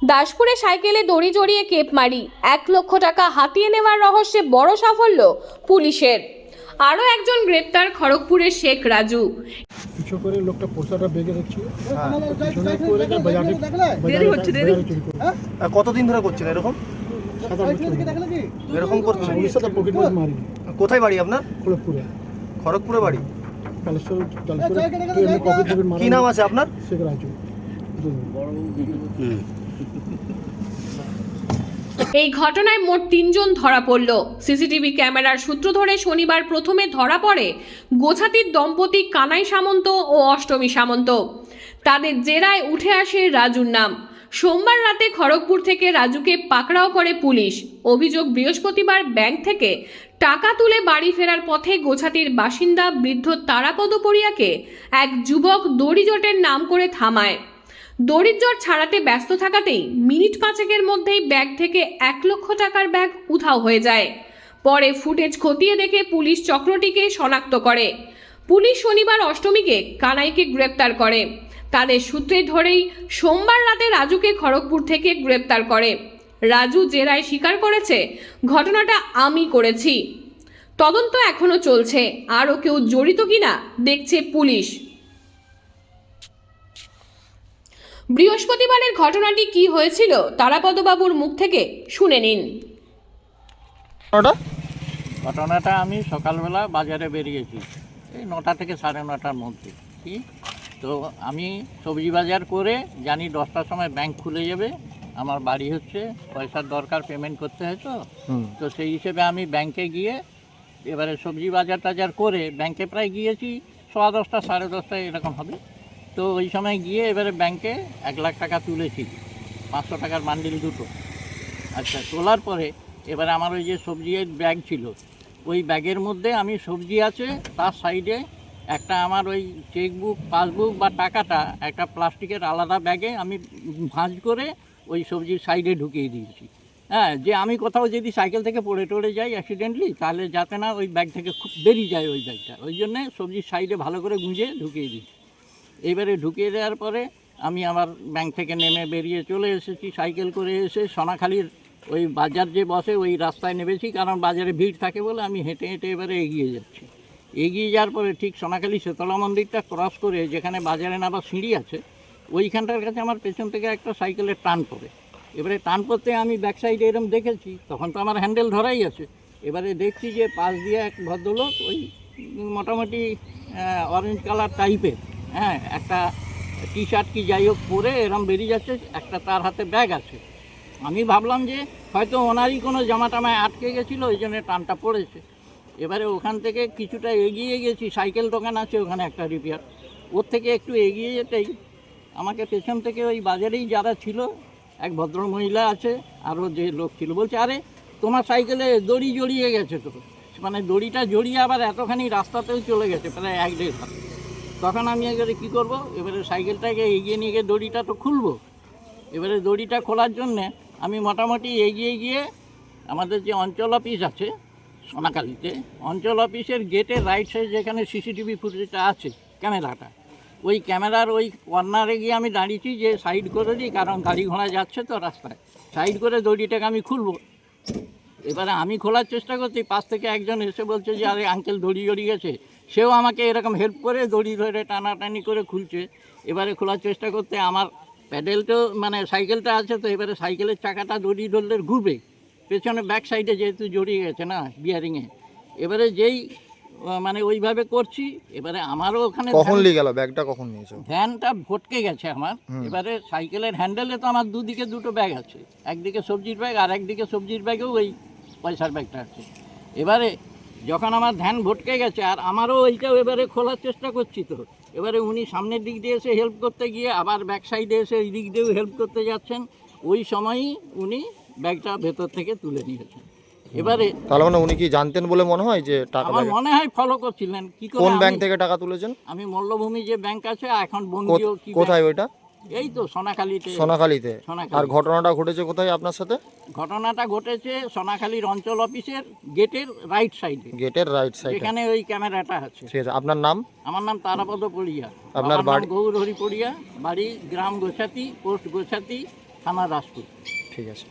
দাসপুরে সাইকেলে দড়ি জড়িয়ে কেপমারি 1 লক্ষ টাকা হাতিয়ে নেওয়ার রহস্যে বড় সাফল্য পুলিশের। আরও একজন গ্রেপ্তার খড়গপুরের শেখ রাজু। কিছু করে লোকটা পোস্টারটা বেগে দেখছি কতদিন ধরে করছেন এরকম? এরকম করছেন? উড়িষ্যাতে পকেট মার মারি। কোথায় বাড়ি আপনার? খড়গপুরে। খড়গপুরে বাড়ি। কি নাম আছে আপনার? শেখ রাজু। এই ঘটনায় মোট 3 জন ধরা পড়ল। সিসিটিভি ক্যামেরার সূত্র ধরে শনিবার প্রথমে ধরা পড়ে গোছাতির দম্পতি কানাই সামন্ত ও অষ্টমী সামন্ত। তাদের জেরায় উঠে আসে রাজুর নাম। সোমবার রাতে খড়গপুর থেকে রাজুকে পাকড়াও করে পুলিশ। অভিযোগ, বৃহস্পতিবার ব্যাংক থেকে টাকা তুলে বাড়ি ফেরার পথে গোছাতির বাসিন্দা বৃদ্ধ তারাপদ পড়িয়াকে এক যুবক দড়িজটের নাম করে থামায়। দড়িজট ছাড়াতে ব্যস্ত থাকাতেই মিনিট 5 মধ্যেই ব্যাগ থেকে 1 লক্ষ টাকার ব্যাগ উধাও হয়ে যায়। পরে ফুটেজ খতিয়ে দেখে পুলিশ চক্রটিকে শনাক্ত করে। পুলিশ শনিবার অষ্টমীকে কানাইকে গ্রেপ্তার করে। তাদের সূত্রে ধরেই সোমবার রাতে রাজুকে খড়গপুর থেকে গ্রেপ্তার করে। রাজু জেরায় স্বীকার করেছে, ঘটনাটা আমি করেছি। তদন্ত এখনো চলছে, আরও কেউ জড়িত কিনা দেখছে পুলিশ। বৃহস্পতিবারের ঘটনাটি কি হয়েছিল তারাপদবাবুর মুখ থেকে শুনে নিন। ঘটনাটা আমি সকালবেলা বাজারে বেরিয়েছি, এই 9টা থেকে 9:30টার মধ্যে। তো আমি সবজি বাজার করে জানি 10টার সময় ব্যাংক খুলে যাবে, আমার বাড়ি হচ্ছে, পয়সার দরকার, পেমেন্ট করতে হয়। তো সেই হিসেবে আমি ব্যাংকে গিয়ে এবারে সবজি বাজার টাজার করে ব্যাংকে প্রায় গিয়েছি 10:15 10:30 এরকম হবে। তো ওই সময় গিয়ে এবারে ব্যাংকে 1 লাখ টাকা তুলেছি, 500 টাকার বান্ডিল দুটো। আচ্ছা, তোলার পরে এবারে আমার ওই যে সবজির ব্যাগ ছিল, ওই ব্যাগের মধ্যে আমি সবজি আছে, তার সাইডে একটা আমার ওই চেকবুক, পাসবুক বা টাকাটা একটা প্লাস্টিকের আলাদা ব্যাগে আমি ভাঁজ করে ওই সবজির সাইডে ঢুকিয়ে দিয়েছি। হ্যাঁ, যে আমি কোথাও যদি সাইকেল থেকে পড়ে টড়ে যাই অ্যাক্সিডেন্টলি, তাহলে যাতে না ওই ব্যাগ থেকে খুব বেরিয়ে যায় ওই ব্যাগটা, ওই জন্যে সবজির সাইডে ভালো করে গুঁজে ঢুকিয়ে দিয়েছি। এইবারে ঢুকিয়ে দেওয়ার পরে আমি আমার ব্যাংক থেকে নেমে বেরিয়ে চলে এসেছি, সাইকেল করে এসে সোনাখালির ওই বাজার যে বসে ওই রাস্তায় নেমেছি, কারণ বাজারে ভিড় থাকে বলে আমি হেঁটে হেঁটে এবারে এগিয়ে যাচ্ছি। এগিয়ে যাওয়ার পরে ঠিক সোনাখালি শীতলা মন্দিরটা ক্রস করে যেখানে বাজারে নামার সিঁড়ি আছে, ওইখানটার কাছে আমার পেছন থেকে একটা সাইকেলের টান পড়ে। এবারে টান পড়তে আমি ব্যাক সাইডে এরকম দেখেছি, তখন তো আমার হ্যান্ডেল ধরাই আছে। এবারে দেখছি যে পাশ দিয়ে এক ভদ্রলোক ওই মোটামুটি অরেঞ্জ কালার টাইপের, হ্যাঁ, একটা টি শার্ট কি যাই হোক পরে এরম বেরিয়ে যাচ্ছে, একটা তার হাতে ব্যাগ আছে। আমি ভাবলাম যে হয়তো ওনারই কোনো জামা টামায় আটকে গেছিলো, ওই জন্য টানটা পড়েছে। এবারে ওখান থেকে কিছুটা এগিয়ে গেছি, সাইকেল দোকান আছে ওখানে একটা রিপেয়ার, ওর থেকে একটু এগিয়ে যেতেই আমাকে পেছন থেকে ওই বাজারেই যারা ছিল, এক ভদ্রমহিলা আছে, আরও যে লোক ছিল, বলছে, আরে তোমার সাইকেলে দড়ি জড়িয়ে গেছে তো। মানে দড়িটা জড়িয়ে আবার এতখানি রাস্তাতেও চলে গেছে, প্রায় 1-1.5 হাত। তখন আমি এবারে কী করবো, এবারে সাইকেলটাকে এগিয়ে নিয়ে গিয়ে দড়িটা তো খুলবো। এবারে দড়িটা খোলার জন্যে আমি মোটামুটি এগিয়ে গিয়ে আমাদের যে অঞ্চল অফিস আছে সোনাখালিতে, অঞ্চল অফিসের গেটের রাইট সাইড যেখানে সিসিটিভি ফুটেজটা আছে, ক্যামেরাটা, ওই ক্যামেরার ওই কর্নারে গিয়ে আমি দাঁড়িয়েছি যে সাইড করে দিই, কারণ গাড়ি ঘোড়া যাচ্ছে তো রাস্তায়, সাইড করে দড়িটাকে আমি খুলবো। এবারে আমি খোলার চেষ্টা করছি, পাশ থেকে একজন এসে বলছে যে আরে আঙ্কেল দড়ি জড়িয়ে গেছে। সেও আমাকে এরকম হেল্প করে দড়ি ধরে টানাটানি করে খুলছে। এবারে খোলার চেষ্টা করতে আমার প্যাডেলটাও মানে সাইকেলটা আছে, তো এবারে সাইকেলের চাকাটা দড়ি ধরলে ঘুরবে, পেছনে ব্যাক সাইডে যেহেতু জড়িয়ে গেছে না বিয়ারিংয়ে। এবারে যেই মানে ওইভাবে করছি, এবারে আমারও ওখানে কখন নিয়ে গেল ব্যাগটা, কখন নিয়েছো? ভ্যানটা ভটকে গেছে আমার। এবারে সাইকেলের হ্যান্ডেলে তো আমার দুদিকে দুটো ব্যাগ আছে, একদিকে সবজির ব্যাগ আর একদিকে সবজির ব্যাগেও ওই পয়সার ব্যাগটা আছে। এবারে যখন আমার ধ্যান ভটকে গেছে আর আমারও ওইটাও এবারে খোলার চেষ্টা করছি, তো এবারে উনি সামনের দিক দিয়ে এসে হেল্প করতে গিয়ে আবার ব্যাক সাইডে এসে এই দিক দিয়েও হেল্প করতে যাচ্ছেন, ওই সময়ই উনি ব্যাগটা ভেতর থেকে তুলে নিয়েছেন। এবারে তাহলে মানে উনি কি জানতেন বলে মনে হয় যে টাকা? আমার মনে হয় ফলো করছিলেন। কি করে? কোন ব্যাংক থেকে টাকা তুলেছেন? আমি মল্লভূমি যে ব্যাংক আছে এখন বঙ্গীয় কি, কোথায় ওইটা? এই তো সোনাখালিতে। সোনাখালিতে। আর ঘটনাটা ঘটেছে কোথায় আপনার সাথে? ঘটনাটা ঘটেছে সোনাখালির অঞ্চল অফিসের গেটের রাইট সাইডে। গেটের রাইট সাইডে এখানে ওই ক্যামেরাটা আছে। ঠিক আছে, আপনার নাম? আমার নাম তারাপদ পড়িয়া। আপনার বাড়ি? গৌরহরি পড়িয়া, বাড়ি গ্রাম গোছাতি, পোস্ট গোছাতি, থানা রাজপুর। ঠিক আছে।